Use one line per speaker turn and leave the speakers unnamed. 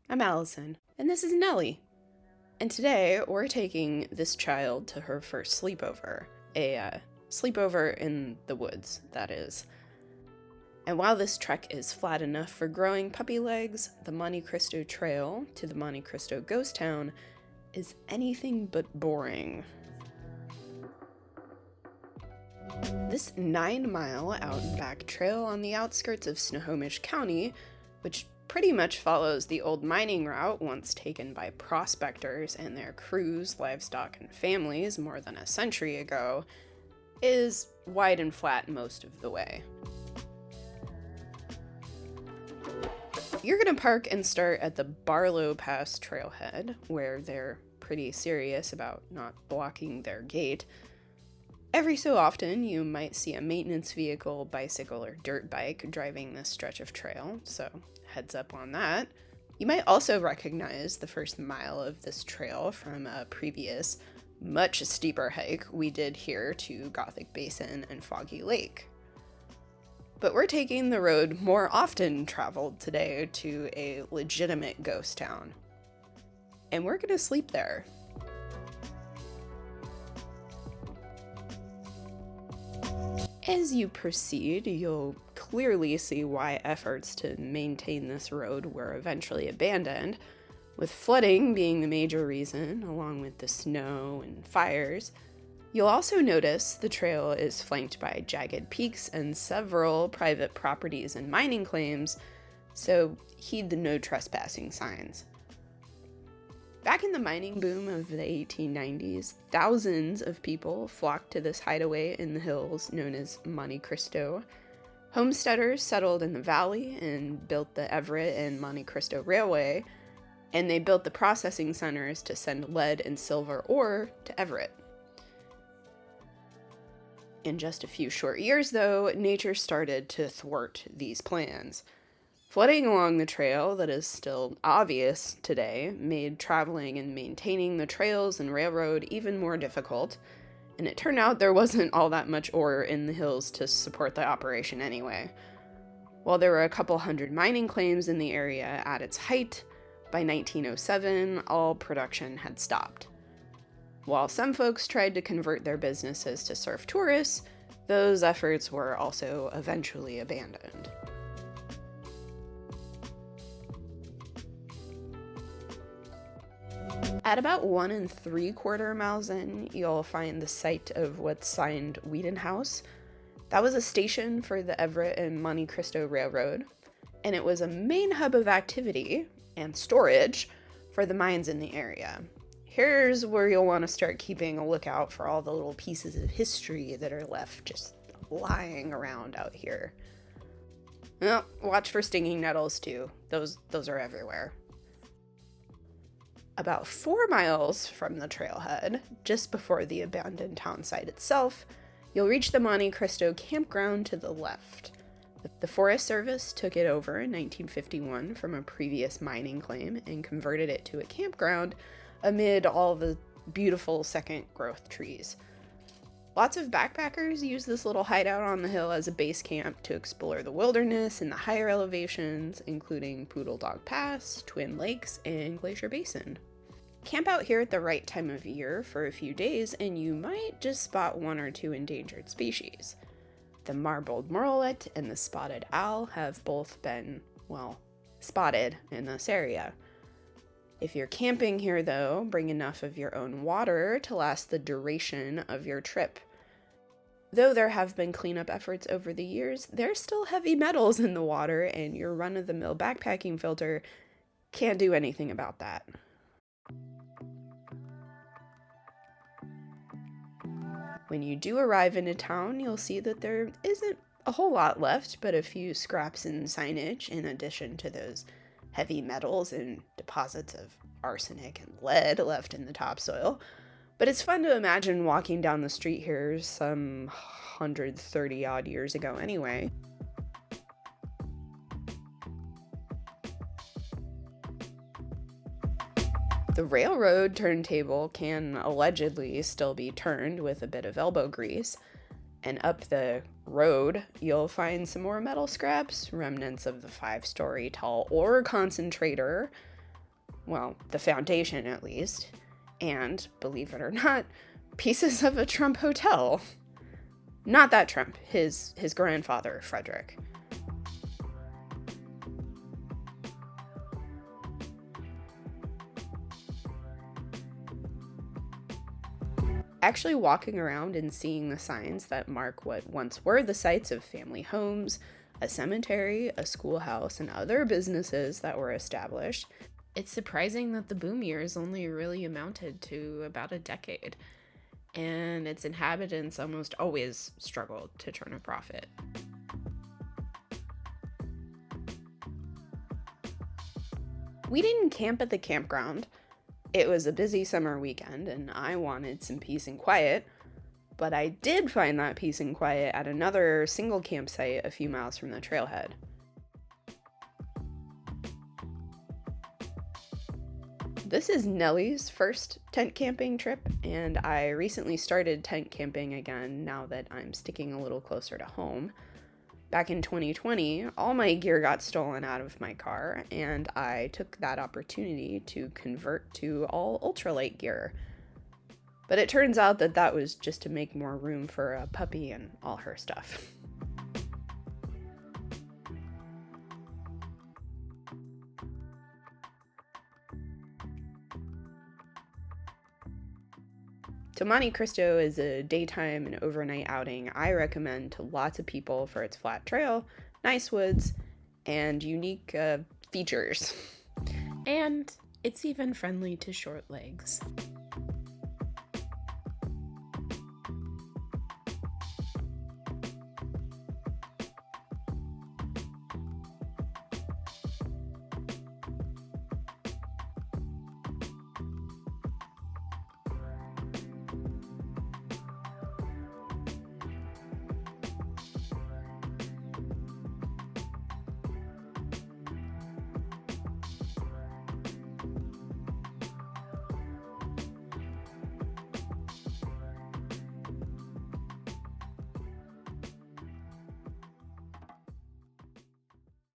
I'm Allison, and this is Nellie. And today we're taking this child to her first sleepover. A sleepover in the woods, that is. And while this trek is flat enough for growing puppy legs, the Monte Cristo Trail to the Monte Cristo Ghost Town is anything but boring. This 9-mile out and back trail on the outskirts of Snohomish County, which pretty much follows the old mining route once taken by prospectors and their crews, livestock, and families more than a century ago, is wide and flat most of the way. You're gonna park and start at the Barlow Pass trailhead, where they're pretty serious about not blocking their gate. Every so often, you might see a maintenance vehicle, bicycle, or dirt bike driving this stretch of trail, so heads up on that. You might also recognize the first mile of this trail from a previous, much steeper hike we did here to Gothic Basin and Foggy Lake. But we're taking the road more often traveled today to a legitimate ghost town. And we're gonna sleep there. As you proceed, you'll clearly see why efforts to maintain this road were eventually abandoned, with flooding being the major reason, along with the snow and fires. You'll also notice the trail is flanked by jagged peaks and several private properties and mining claims, so heed the no trespassing signs. Back in the mining boom of the 1890s, thousands of people flocked to this hideaway in the hills known as Monte Cristo. Homesteaders settled in the valley and built the Everett and Monte Cristo Railway, and they built the processing centers to send lead and silver ore to Everett. In just a few short years, though, nature started to thwart these plans. Flooding along the trail that is still obvious today made traveling and maintaining the trails and railroad even more difficult, and it turned out there wasn't all that much ore in the hills to support the operation anyway. While there were a couple hundred mining claims in the area at its height, by 1907 all production had stopped. While some folks tried to convert their businesses to serve tourists, those efforts were also eventually abandoned. At about 1 3/4 miles in, you'll find the site of what's signed Wheaton House. That was a station for the Everett and Monte Cristo Railroad, and it was a main hub of activity and storage for the mines in the area. Here's where you'll want to start keeping a lookout for all the little pieces of history that are left just lying around out here. Well, watch for stinging nettles too. Those are everywhere. About 4 miles from the trailhead, just before the abandoned town site itself, you'll reach the Monte Cristo campground to the left. The Forest Service took it over in 1951 from a previous mining claim and converted it to a campground amid all the beautiful second growth trees. Lots of backpackers use this little hideout on the hill as a base camp to explore the wilderness in the higher elevations, including Poodle Dog Pass, Twin Lakes, and Glacier Basin. Camp out here at the right time of year for a few days and you might just spot 1 or 2 endangered species. The marbled murrelet and the spotted owl have both been, spotted in this area. If you're camping here though, bring enough of your own water to last the duration of your trip. Though there have been cleanup efforts over the years, there's still heavy metals in the water and your run-of-the-mill backpacking filter can't do anything about that. When you do arrive in a town, you'll see that there isn't a whole lot left but a few scraps and signage in addition to those heavy metals and deposits of arsenic and lead left in the topsoil. But it's fun to imagine walking down the street here some 130 odd years ago anyway. The railroad turntable can allegedly still be turned with a bit of elbow grease, and up the road you'll find some more metal scraps, remnants of the 5-story tall ore concentrator, Well, the foundation at least. And, believe it or not, pieces of a Trump hotel. Not that Trump, his grandfather, Frederick. Actually walking around and seeing the signs that mark what once were the sites of family homes, a cemetery, a schoolhouse, and other businesses that were established, it's surprising that the boom years only really amounted to about a decade, and its inhabitants almost always struggled to turn a profit. We didn't camp at the campground. It was a busy summer weekend, and I wanted some peace and quiet, but I did find that peace and quiet at another single campsite a few miles from the trailhead. This is Nellie's first tent camping trip, and I recently started tent camping again now that I'm sticking a little closer to home. Back in 2020, all my gear got stolen out of my car, and I took that opportunity to convert to all ultralight gear. But it turns out that that was just to make more room for a puppy and all her stuff. So Monte Cristo is a daytime and overnight outing I recommend to lots of people for its flat trail, nice woods, and unique features. And it's even friendly to short legs.